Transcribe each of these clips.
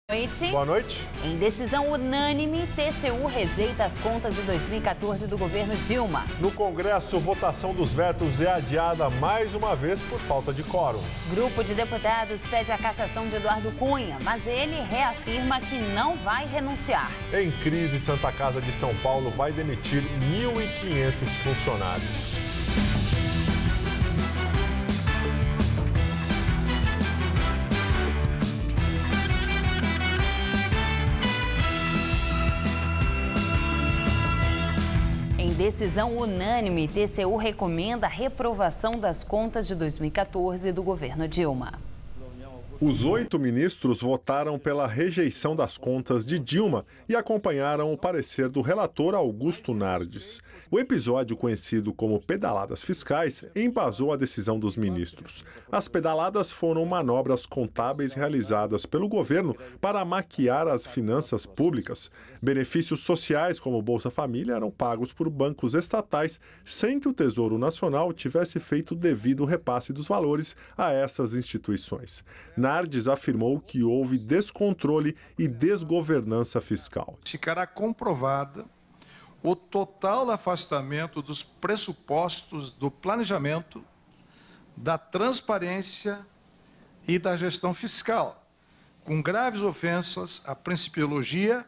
Noite. Boa noite. Em decisão unânime, TCU rejeita as contas de 2014 do governo Dilma. No Congresso, votação dos vetos é adiada mais uma vez por falta de quórum. Grupo de deputados pede a cassação de Eduardo Cunha, mas ele reafirma que não vai renunciar. Em crise, Santa Casa de São Paulo vai demitir 1.500 funcionários. Em decisão unânime, TCU recomenda a reprovação das contas de 2014 do governo Dilma. Os 8 ministros votaram pela rejeição das contas de Dilma e acompanharam o parecer do relator Augusto Nardes. O episódio, conhecido como pedaladas fiscais, embasou a decisão dos ministros. As pedaladas foram manobras contábeis realizadas pelo governo para maquiar as finanças públicas. Benefícios sociais, como Bolsa Família, eram pagos por bancos estatais sem que o Tesouro Nacional tivesse feito o devido repasse dos valores a essas instituições. Nardes afirmou que houve descontrole e desgovernança fiscal. Ficará comprovada o total afastamento dos pressupostos do planejamento, da transparência e da gestão fiscal, com graves ofensas à principiologia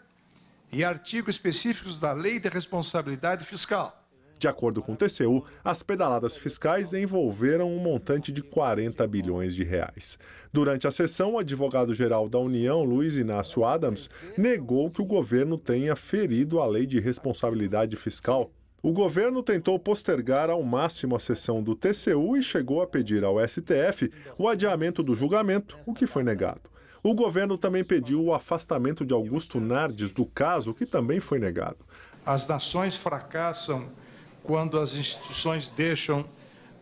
e artigos específicos da Lei de Responsabilidade Fiscal. De acordo com o TCU, as pedaladas fiscais envolveram um montante de 40 bilhões de reais. Durante a sessão, o advogado-geral da União, Luiz Inácio Adams, negou que o governo tenha ferido a Lei de Responsabilidade Fiscal. O governo tentou postergar ao máximo a sessão do TCU e chegou a pedir ao STF o adiamento do julgamento, o que foi negado. O governo também pediu o afastamento de Augusto Nardes do caso, o que também foi negado. As nações fracassam quando as instituições deixam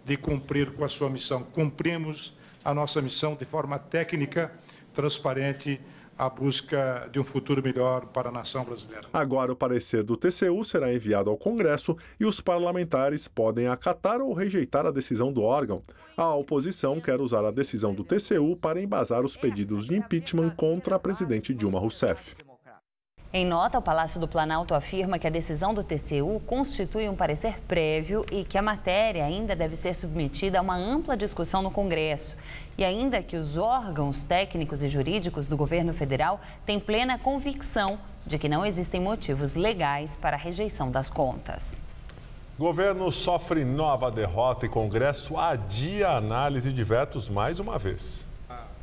de cumprir com a sua missão. Cumprimos a nossa missão de forma técnica, transparente, à busca de um futuro melhor para a nação brasileira. Agora o parecer do TCU será enviado ao Congresso e os parlamentares podem acatar ou rejeitar a decisão do órgão. A oposição quer usar a decisão do TCU para embasar os pedidos de impeachment contra a presidente Dilma Rousseff. Em nota, o Palácio do Planalto afirma que a decisão do TCU constitui um parecer prévio e que a matéria ainda deve ser submetida a uma ampla discussão no Congresso. E ainda que os órgãos técnicos e jurídicos do governo federal têm plena convicção de que não existem motivos legais para a rejeição das contas. Governo sofre nova derrota e Congresso adia a análise de vetos mais uma vez.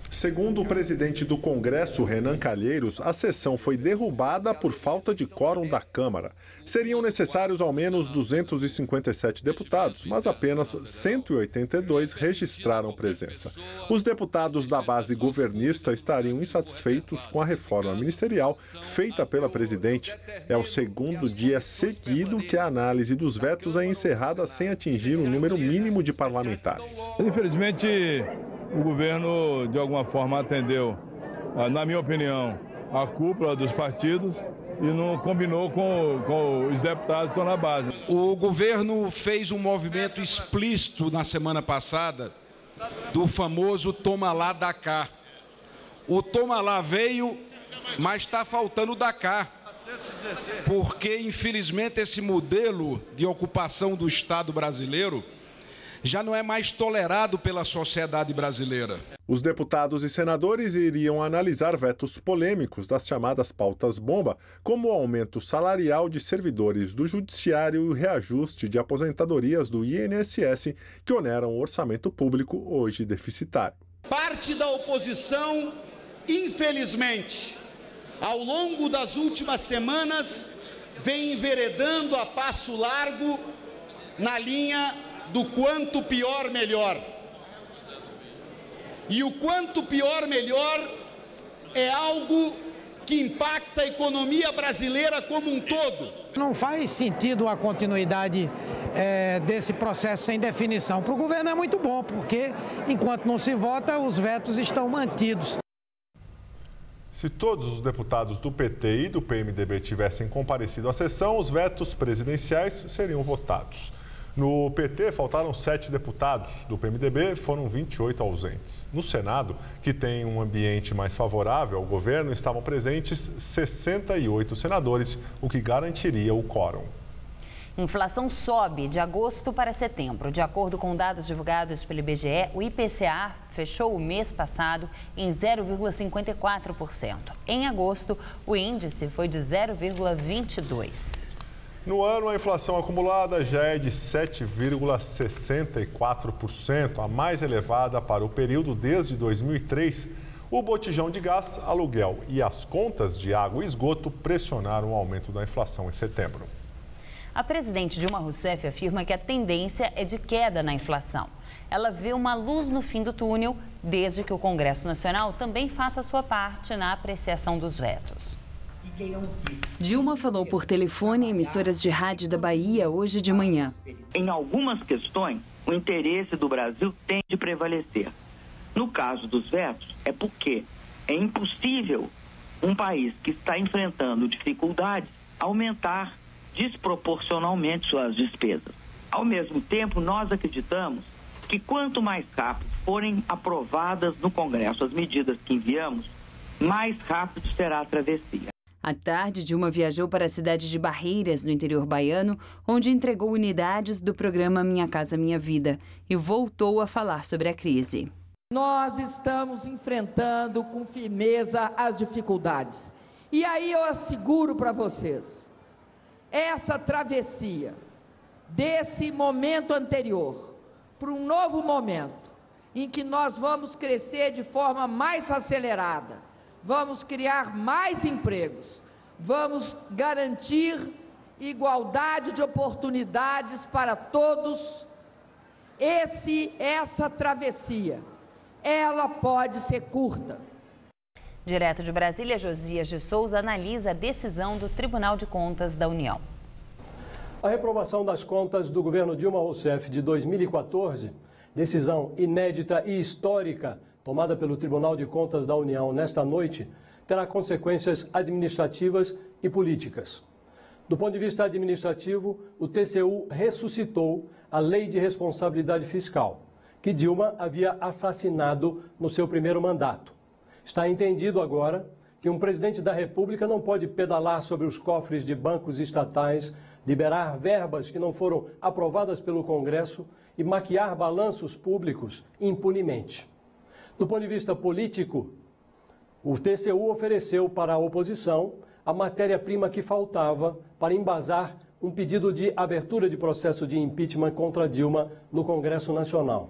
Segundo o presidente do Congresso, Renan Calheiros, a sessão foi derrubada por falta de quórum da Câmara. Seriam necessários ao menos 257 deputados, mas apenas 182 registraram presença. Os deputados da base governista estariam insatisfeitos com a reforma ministerial feita pela presidente. É o segundo dia seguido que a análise dos vetos é encerrada sem atingir o número mínimo de parlamentares. Infelizmente, o governo, de alguma forma, atendeu, na minha opinião, a cúpula dos partidos e não combinou com os deputados que estão na base. O governo fez um movimento explícito na semana passada do famoso toma lá, dá cá. O toma lá veio, mas está faltando o dá cá. Porque, infelizmente, esse modelo de ocupação do Estado brasileiro já não é mais tolerado pela sociedade brasileira. Os deputados e senadores iriam analisar vetos polêmicos das chamadas pautas-bomba, como o aumento salarial de servidores do Judiciário e o reajuste de aposentadorias do INSS, que oneram o orçamento público hoje deficitário. Parte da oposição, infelizmente, ao longo das últimas semanas, vem enveredando a passo largo na linha do quanto pior, melhor. E o quanto pior, melhor é algo que impacta a economia brasileira como um todo. Não faz sentido a continuidade desse processo sem definição. Para o governo é muito bom, porque enquanto não se vota, os vetos estão mantidos. Se todos os deputados do PT e do PMDB tivessem comparecido à sessão, os vetos presidenciais seriam votados. No PT, faltaram 7 deputados. Do PMDB, foram 28 ausentes. No Senado, que tem um ambiente mais favorável ao governo, estavam presentes 68 senadores, o que garantiria o quórum. Inflação sobe de agosto para setembro. De acordo com dados divulgados pelo IBGE, o IPCA fechou o mês passado em 0,54%. Em agosto, o índice foi de 0,22%. No ano, a inflação acumulada já é de 7,64%, a mais elevada para o período desde 2003. O botijão de gás, aluguel e as contas de água e esgoto pressionaram o aumento da inflação em setembro. A presidente Dilma Rousseff afirma que a tendência é de queda na inflação. Ela vê uma luz no fim do túnel, desde que o Congresso Nacional também faça a sua parte na apreciação dos vetos. Dilma falou por telefone em emissoras de rádio da Bahia hoje de manhã. Em algumas questões, o interesse do Brasil tem de prevalecer. No caso dos vetos, é porque é impossível um país que está enfrentando dificuldades aumentar desproporcionalmente suas despesas. Ao mesmo tempo, nós acreditamos que quanto mais rápido forem aprovadas no Congresso as medidas que enviamos, mais rápido será a travessia. À tarde, Dilma viajou para a cidade de Barreiras, no interior baiano, onde entregou unidades do programa Minha Casa Minha Vida e voltou a falar sobre a crise. Nós estamos enfrentando com firmeza as dificuldades. E aí eu asseguro para vocês, essa travessia desse momento anterior para um novo momento, em que nós vamos crescer de forma mais acelerada, vamos criar mais empregos, vamos garantir igualdade de oportunidades para todos. Essa travessia, ela pode ser curta. Direto de Brasília, Josias de Souza analisa a decisão do Tribunal de Contas da União. A reprovação das contas do governo Dilma Rousseff de 2014, decisão inédita e histórica tomada pelo Tribunal de Contas da União nesta noite, terá consequências administrativas e políticas. Do ponto de vista administrativo, o TCU ressuscitou a Lei de Responsabilidade Fiscal, que Dilma havia assassinado no seu primeiro mandato. Está entendido agora que um presidente da República não pode pedalar sobre os cofres de bancos estatais, liberar verbas que não foram aprovadas pelo Congresso e maquiar balanços públicos impunemente. Do ponto de vista político, o TCU ofereceu para a oposição a matéria-prima que faltava para embasar um pedido de abertura de processo de impeachment contra Dilma no Congresso Nacional.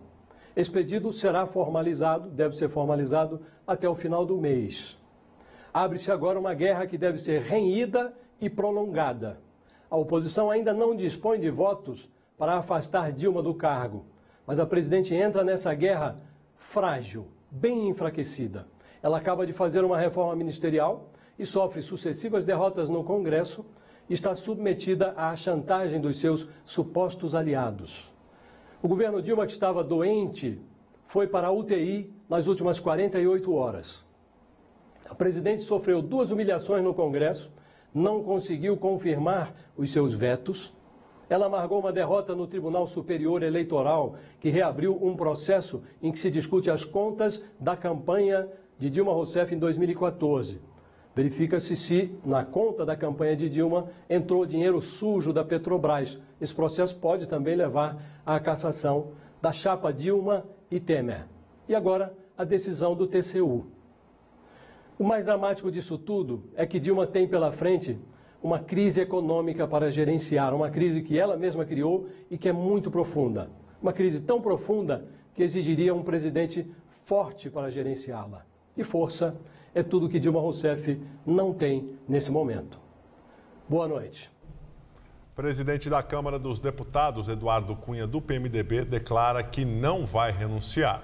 Esse pedido será formalizado, deve ser formalizado até o final do mês. Abre-se agora uma guerra que deve ser renhida e prolongada. A oposição ainda não dispõe de votos para afastar Dilma do cargo, mas a presidente entra nessa guerra frágil, bem enfraquecida. Ela acaba de fazer uma reforma ministerial e sofre sucessivas derrotas no Congresso e está submetida à chantagem dos seus supostos aliados. O governo Dilma, que estava doente, foi para a UTI nas últimas 48 horas. A presidente sofreu 2 humilhações no Congresso, não conseguiu confirmar os seus vetos. Ela amargou uma derrota no Tribunal Superior Eleitoral, que reabriu um processo em que se discute as contas da campanha de Dilma Rousseff em 2014. Verifica-se se, na conta da campanha de Dilma, entrou dinheiro sujo da Petrobras. Esse processo pode também levar à cassação da chapa Dilma e Temer. E agora, a decisão do TCU. O mais dramático disso tudo é que Dilma tem pela frente uma crise econômica para gerenciar, uma crise que ela mesma criou e que é muito profunda. Uma crise tão profunda que exigiria um presidente forte para gerenciá-la. E força é tudo que Dilma Rousseff não tem nesse momento. Boa noite. Presidente da Câmara dos Deputados, Eduardo Cunha, do PMDB, declara que não vai renunciar.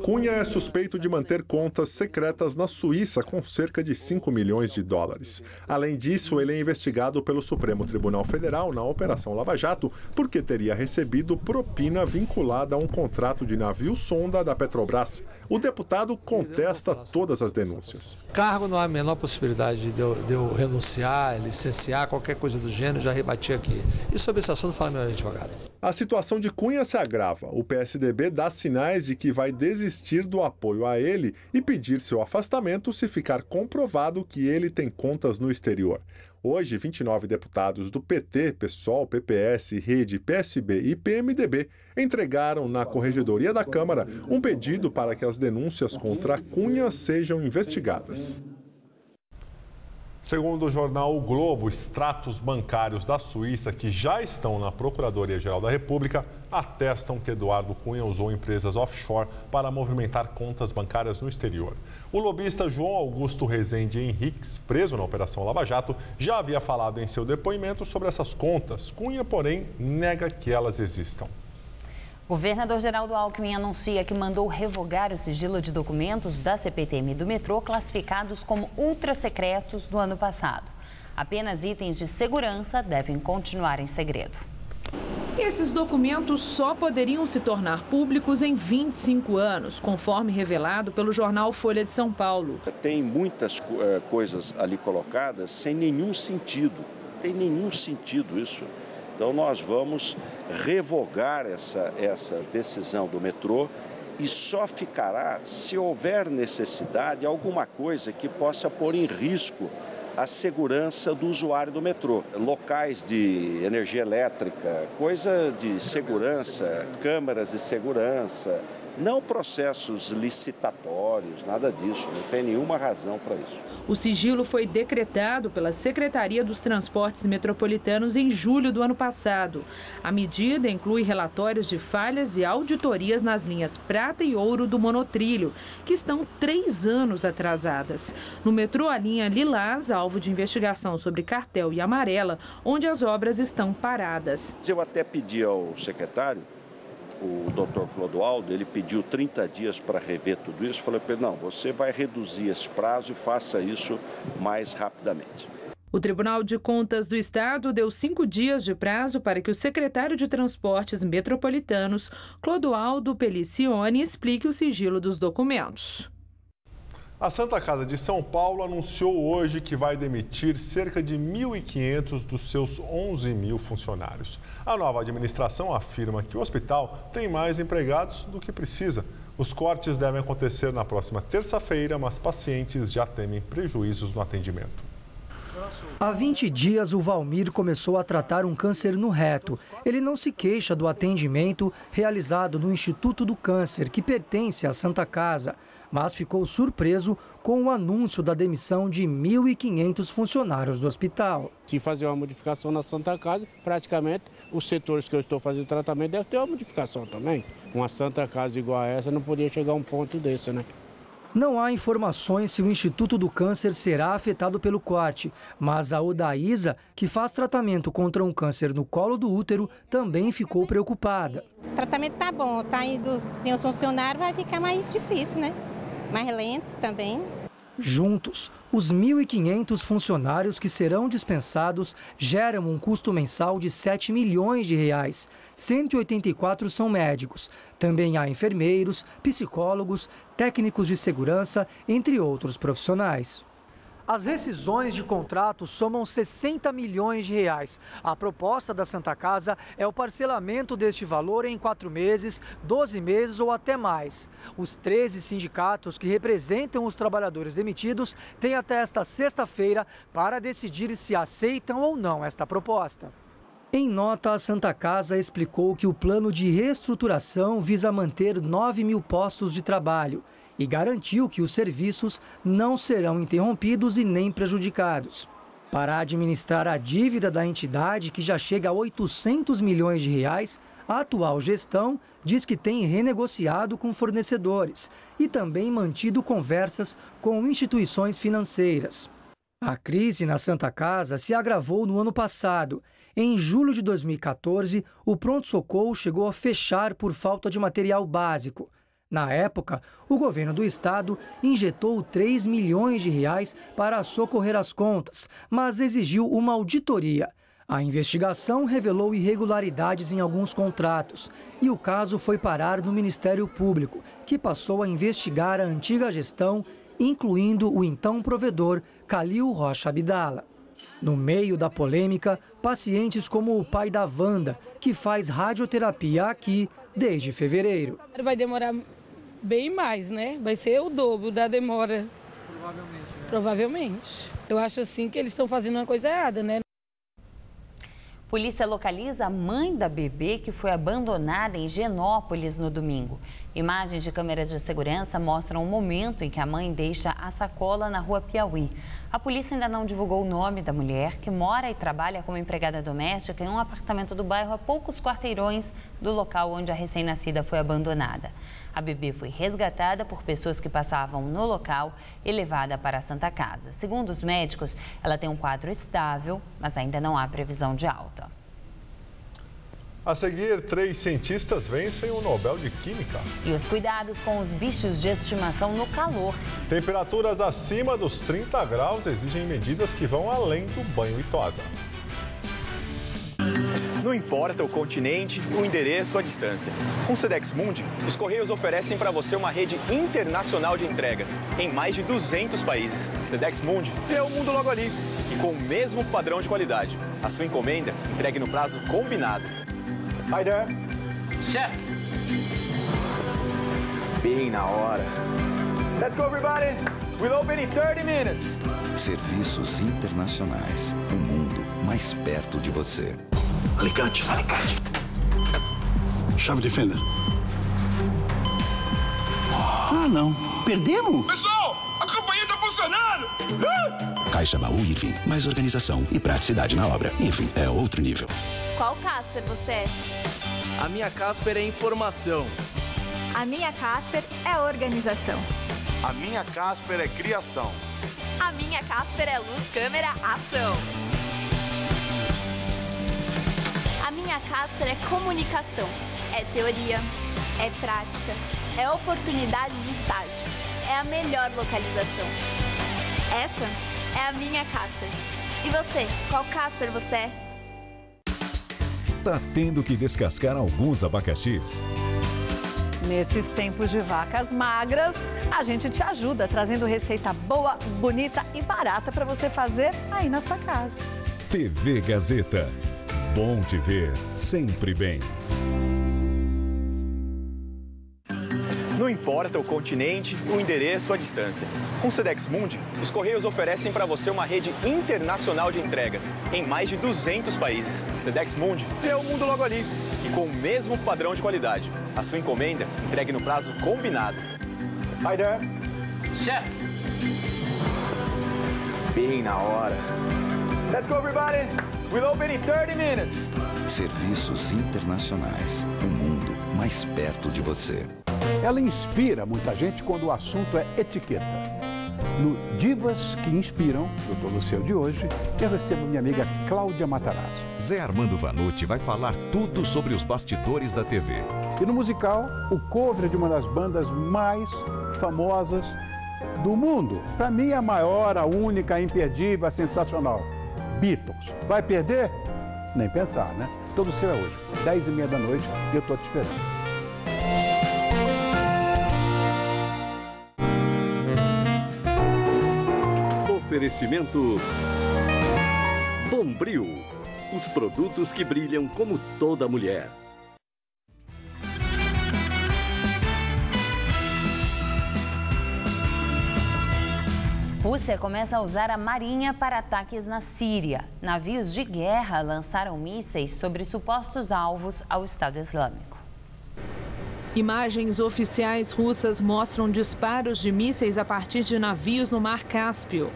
Cunha é suspeito de manter contas secretas na Suíça com cerca de 5 milhões de dólares. Além disso, ele é investigado pelo Supremo Tribunal Federal na Operação Lava Jato porque teria recebido propina vinculada a um contrato de navio-sonda da Petrobras. O deputado contesta todas as denúncias. Cargo não há a menor possibilidade de eu renunciar, licenciar, qualquer coisa do gênero, já rebati aqui. E sobre esse assunto fala meu advogado. A situação de Cunha se agrava. O PSDB dá sinais de que vai desistir do apoio a ele e pedir seu afastamento se ficar comprovado que ele tem contas no exterior. Hoje, 29 deputados do PT, PSOL, PPS, Rede, PSB e PMDB entregaram na Corregedoria da Câmara um pedido para que as denúncias contra Cunha sejam investigadas. Segundo o jornal O Globo, extratos bancários da Suíça que já estão na Procuradoria-Geral da República atestam que Eduardo Cunha usou empresas offshore para movimentar contas bancárias no exterior. O lobista João Augusto Rezende Henriques, preso na Operação Lava Jato, já havia falado em seu depoimento sobre essas contas. Cunha, porém, nega que elas existam. O governador Geraldo Alckmin anuncia que mandou revogar o sigilo de documentos da CPTM do metrô classificados como ultrasecretos do ano passado. Apenas itens de segurança devem continuar em segredo. Esses documentos só poderiam se tornar públicos em 25 anos, conforme revelado pelo jornal Folha de São Paulo. Tem muitas coisas ali colocadas sem nenhum sentido. Tem nenhum sentido isso. Então nós vamos revogar essa decisão do metrô e só ficará se houver necessidade alguma coisa que possa pôr em risco a segurança do usuário do metrô. Locais de energia elétrica, coisa de segurança, câmeras de segurança, não processos licitatórios, nada disso, não tem nenhuma razão para isso. O sigilo foi decretado pela Secretaria dos Transportes Metropolitanos em julho do ano passado. A medida inclui relatórios de falhas e auditorias nas linhas Prata e Ouro do monotrilho, que estão 3 anos atrasadas. No metrô, a linha Lilás, alvo de investigação sobre cartel, e Amarela, onde as obras estão paradas. Eu até pedi ao secretário, o doutor Clodoaldo, ele pediu 30 dias para rever tudo isso. Falei para ele, não, você vai reduzir esse prazo e faça isso mais rapidamente. O Tribunal de Contas do Estado deu 5 dias de prazo para que o secretário de Transportes Metropolitanos, Clodoaldo Pelicione, explique o sigilo dos documentos. A Santa Casa de São Paulo anunciou hoje que vai demitir cerca de 1.500 dos seus 11.000 funcionários. A nova administração afirma que o hospital tem mais empregados do que precisa. Os cortes devem acontecer na próxima terça-feira, mas pacientes já temem prejuízos no atendimento. Há 20 dias, o Valmir começou a tratar um câncer no reto. Ele não se queixa do atendimento realizado no Instituto do Câncer, que pertence à Santa Casa, mas ficou surpreso com o anúncio da demissão de 1.500 funcionários do hospital. Se fazer uma modificação na Santa Casa, praticamente os setores que eu estou fazendo tratamento devem ter uma modificação também. Uma Santa Casa igual a essa não podia chegar a um ponto desse, né? Não há informações se o Instituto do Câncer será afetado pelo corte, mas a Odaísa, que faz tratamento contra um câncer no colo do útero, também ficou preocupada. O tratamento tá bom, tá indo, tem os funcionários, vai ficar mais difícil, né? Mais lento também. Juntos, os 1.500 funcionários que serão dispensados geram um custo mensal de R$ 7 milhões. 184 são médicos. Também há enfermeiros, psicólogos, técnicos de segurança, entre outros profissionais. As rescisões de contrato somam 60 milhões de reais. A proposta da Santa Casa é o parcelamento deste valor em 4 meses, 12 meses ou até mais. Os 13 sindicatos que representam os trabalhadores demitidos têm até esta sexta-feira para decidir se aceitam ou não esta proposta. Em nota, a Santa Casa explicou que o plano de reestruturação visa manter 9.000 postos de trabalho e garantiu que os serviços não serão interrompidos e nem prejudicados. Para administrar a dívida da entidade, que já chega a 800 milhões de reais, a atual gestão diz que tem renegociado com fornecedores e também mantido conversas com instituições financeiras. A crise na Santa Casa se agravou no ano passado. Em julho de 2014, o pronto-socorro chegou a fechar por falta de material básico. Na época, o governo do estado injetou 3 milhões de reais para socorrer as contas, mas exigiu uma auditoria. A investigação revelou irregularidades em alguns contratos e o caso foi parar no Ministério Público, que passou a investigar a antiga gestão, incluindo o então provedor Calil Rocha Abdala. No meio da polêmica, pacientes como o pai da Wanda, que faz radioterapia aqui desde fevereiro. Vai demorar bem mais, né? Vai ser o dobro da demora. Provavelmente. Eu acho assim que eles estão fazendo uma coisa errada, né? Polícia localiza a mãe da bebê que foi abandonada em Genópolis no domingo. Imagens de câmeras de segurança mostram o momento em que a mãe deixa a sacola na rua Piauí. A polícia ainda não divulgou o nome da mulher, que mora e trabalha como empregada doméstica em um apartamento do bairro a poucos quarteirões do local onde a recém-nascida foi abandonada. A bebê foi resgatada por pessoas que passavam no local e levada para a Santa Casa. Segundo os médicos, ela tem um quadro estável, mas ainda não há previsão de alta. A seguir, 3 cientistas vencem o Nobel de Química. E os cuidados com os bichos de estimação no calor. Temperaturas acima dos 30 graus exigem medidas que vão além do banho e tosa. Não importa o continente, o endereço, a distância. Com o Sedex Mundi, os Correios oferecem para você uma rede internacional de entregas em mais de 200 países. Sedex Mundi é o mundo logo ali e com o mesmo padrão de qualidade. A sua encomenda entregue no prazo combinado. Hi there. Chef. Bem na hora. Let's go, everybody. We'll open in 30 minutes. Serviços internacionais. Um mundo mais perto de você. Alicate. Chave de fenda. Ah, não. Perdemos? Pessoal, a campanha tá funcionando! Caixa Baú Irving. Mais organização e praticidade na obra. Irving é outro nível. Qual Casper você é? A minha Casper é informação. A minha Casper é organização. A minha Casper é criação. A minha Casper é luz, câmera, ação. A minha Casper é comunicação. É teoria, é prática, é oportunidade de estágio. É a melhor localização. Essa é a minha Casper. E você, qual Casper você é? Tá tendo que descascar alguns abacaxis? Nesses tempos de vacas magras, a gente te ajuda trazendo receita boa, bonita e barata para você fazer aí na sua casa. TV Gazeta. Bom te ver sempre bem. Não importa o continente, o endereço, a distância. Com o Sedex Mundi, os Correios oferecem para você uma rede internacional de entregas em mais de 200 países. Sedex Mundi é o mundo logo ali e com o mesmo padrão de qualidade. A sua encomenda entregue no prazo combinado. Hi there. Chef. Bem na hora. Let's go, everybody. We'll open in 30 minutes. Serviços internacionais. Um mundo mais perto de você. Ela inspira muita gente quando o assunto é etiqueta. No Divas que Inspiram, do Dr. Luciano de hoje, eu recebo minha amiga Cláudia Matarazzo. Zé Armando Vanucci vai falar tudo sobre os bastidores da TV. E no musical, o cover de uma das bandas mais famosas do mundo. Para mim, a maior, a única, a imperdível, a sensacional. Beatles. Vai perder? Nem pensar, né? Todo seu é hoje, 10h30 da noite, e eu tô te esperando. Oferecimento Bombril, os produtos que brilham como toda mulher. Rússia começa a usar a marinha para ataques na Síria. Navios de guerra lançaram mísseis sobre supostos alvos ao Estado Islâmico. Imagens oficiais russas mostram disparos de mísseis a partir de navios no Mar Cáspio.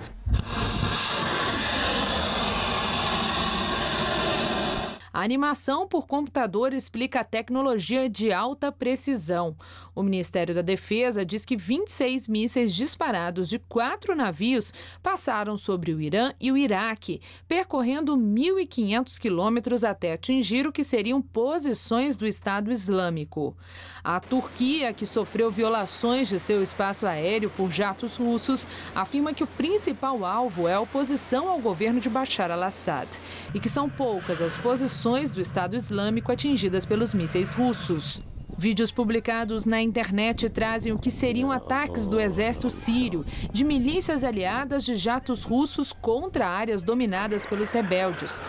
A animação por computador explica a tecnologia de alta precisão. O Ministério da Defesa diz que 26 mísseis disparados de 4 navios passaram sobre o Irã e o Iraque, percorrendo 1.500 quilômetros até atingir o que seriam posições do Estado Islâmico. A Turquia, que sofreu violações de seu espaço aéreo por jatos russos, afirma que o principal alvo é a oposição ao governo de Bashar al-Assad e que são poucas as posições do Estado Islâmico atingidas pelos mísseis russos. Vídeos publicados na internet trazem o que seriam ataques do exército sírio, de milícias aliadas de jatos russos contra áreas dominadas pelos rebeldes.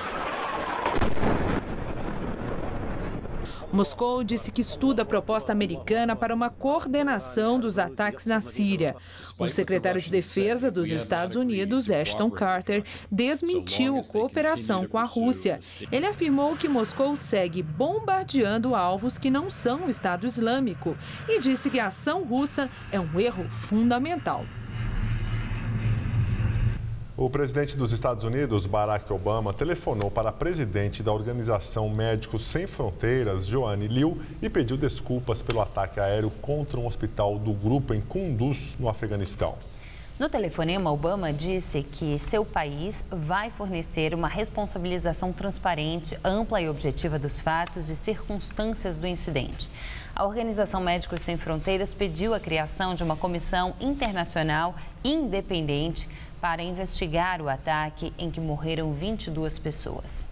Moscou disse que estuda a proposta americana para uma coordenação dos ataques na Síria. O secretário de Defesa dos Estados Unidos, Ashton Carter, desmentiu cooperação com a Rússia. Ele afirmou que Moscou segue bombardeando alvos que não são o Estado Islâmico e disse que a ação russa é um erro fundamental. O presidente dos Estados Unidos, Barack Obama, telefonou para a presidente da Organização Médicos Sem Fronteiras, Joanne Liu, e pediu desculpas pelo ataque aéreo contra um hospital do grupo em Kunduz, no Afeganistão. No telefonema, Obama disse que seu país vai fornecer uma responsabilização transparente, ampla e objetiva dos fatos e circunstâncias do incidente. A Organização Médicos Sem Fronteiras pediu a criação de uma comissão internacional independente para investigar o ataque em que morreram 22 pessoas.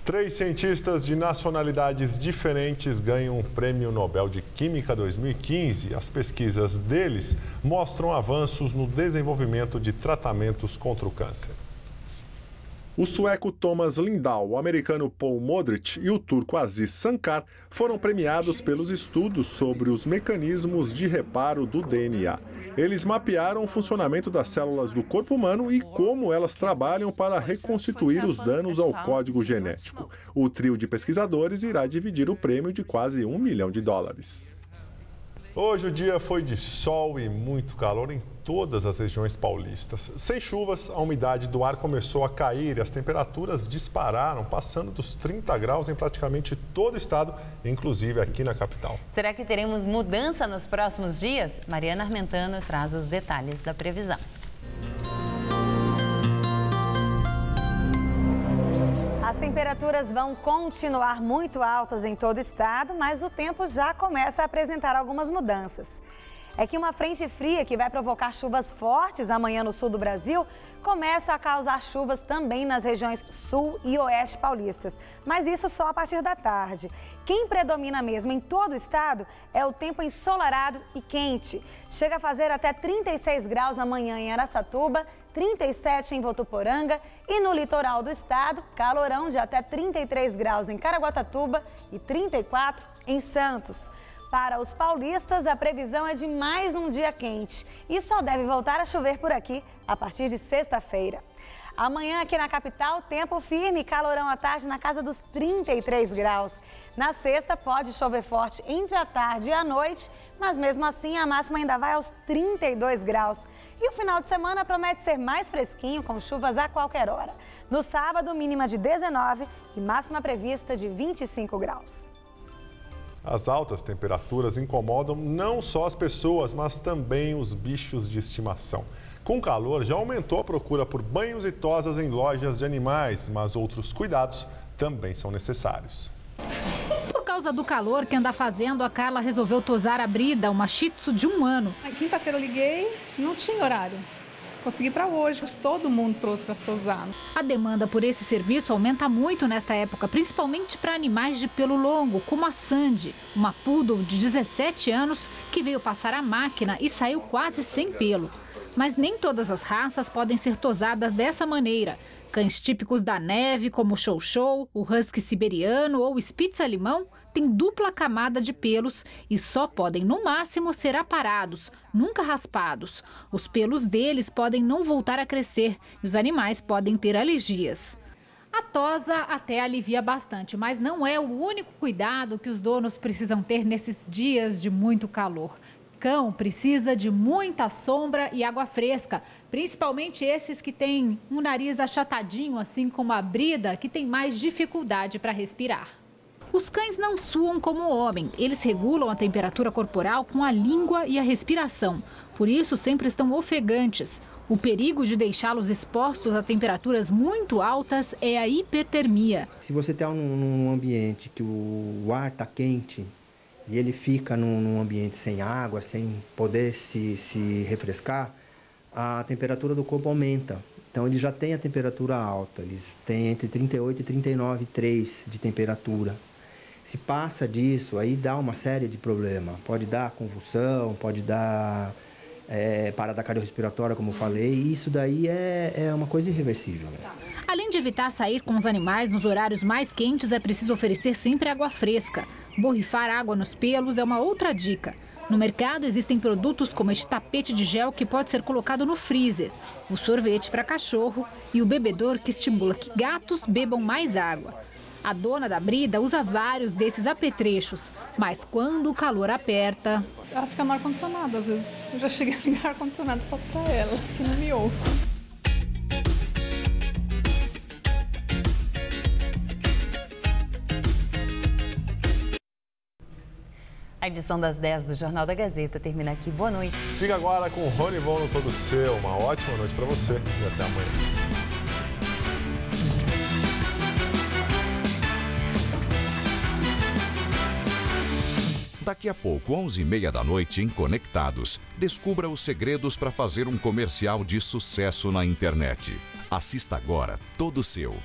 3 cientistas de nacionalidades diferentes ganham o Prêmio Nobel de Química 2015. As pesquisas deles mostram avanços no desenvolvimento de tratamentos contra o câncer. O sueco Thomas Lindahl, o americano Paul Modrich e o turco Aziz Sankar foram premiados pelos estudos sobre os mecanismos de reparo do DNA. Eles mapearam o funcionamento das células do corpo humano e como elas trabalham para reconstituir os danos ao código genético. O trio de pesquisadores irá dividir o prêmio de quase $1 milhão. Hoje o dia foi de sol e muito calor em todas as regiões paulistas. Sem chuvas, a umidade do ar começou a cair e as temperaturas dispararam, passando dos 30 graus em praticamente todo o estado, inclusive aqui na capital. Será que teremos mudança nos próximos dias? Mariana Armentano traz os detalhes da previsão. As temperaturas vão continuar muito altas em todo o estado, mas o tempo já começa a apresentar algumas mudanças. É que uma frente fria que vai provocar chuvas fortes amanhã no sul do Brasil começa a causar chuvas também nas regiões sul e oeste paulistas, mas isso só a partir da tarde. Quem predomina mesmo em todo o estado é o tempo ensolarado e quente. Chega a fazer até 36 graus amanhã em Araçatuba, 37 em Votuporanga e no litoral do estado, calorão de até 33 graus em Caraguatatuba e 34 em Santos. Para os paulistas, a previsão é de mais um dia quente e só deve voltar a chover por aqui a partir de sexta-feira. Amanhã aqui na capital, tempo firme e calorão à tarde na casa dos 33 graus. Na sexta pode chover forte entre a tarde e a noite, mas mesmo assim a máxima ainda vai aos 32 graus. E o final de semana promete ser mais fresquinho, com chuvas a qualquer hora. No sábado, mínima de 19 e máxima prevista de 25 graus. As altas temperaturas incomodam não só as pessoas, mas também os bichos de estimação. Com o calor, já aumentou a procura por banhos e tosas em lojas de animais, mas outros cuidados também são necessários. Por causa do calor que anda fazendo, a Carla resolveu tosar a Brida, uma Shih Tzu de 1 ano. Na quinta-feira eu liguei, não tinha horário. Consegui para hoje, todo mundo trouxe para tosar. A demanda por esse serviço aumenta muito nesta época, principalmente para animais de pelo longo, como a Sandy, uma poodle de 17 anos que veio passar a máquina e saiu quase sem pelo. Mas nem todas as raças podem ser tosadas dessa maneira. Cães típicos da neve, como o Chow Chow, o Husky siberiano ou o Spitz alemão, têm dupla camada de pelos e só podem, no máximo, ser aparados, nunca raspados. Os pelos deles podem não voltar a crescer e os animais podem ter alergias. A tosa até alivia bastante, mas não é o único cuidado que os donos precisam ter nesses dias de muito calor. cão precisa de muita sombra e água fresca, principalmente esses que têm um nariz achatadinho, assim como a Brida, que tem mais dificuldade para respirar. Os cães não suam como o homem, eles regulam a temperatura corporal com a língua e a respiração, por isso sempre estão ofegantes. O perigo de deixá-los expostos a temperaturas muito altas é a hipertermia. Se você está num ambiente que o ar está quente e ele fica num ambiente sem água, sem poder se refrescar, a temperatura do corpo aumenta. Então, eles já têm a temperatura alta, eles têm entre 38 e 39,3 de temperatura. Se passa disso, aí dá uma série de problemas. Pode dar convulsão, pode dar parada cardiorrespiratória, como eu falei, e isso daí é uma coisa irreversível. Além de evitar sair com os animais nos horários mais quentes, é preciso oferecer sempre água fresca. Borrifar água nos pelos é uma outra dica. No mercado existem produtos como este tapete de gel que pode ser colocado no freezer, o sorvete para cachorro e o bebedor que estimula que gatos bebam mais água. A dona da Brida usa vários desses apetrechos, mas quando o calor aperta... Ela fica no ar-condicionado, às vezes. Eu já cheguei a ligar ar-condicionado só para ela, que não me ouve. A edição das 10 do Jornal da Gazeta termina aqui. Boa noite. Fica agora com o Rony Von no Todo Seu. Uma ótima noite para você e até amanhã. Daqui a pouco, 11h30 da noite, em Conectados, descubra os segredos para fazer um comercial de sucesso na internet. Assista agora Todo Seu.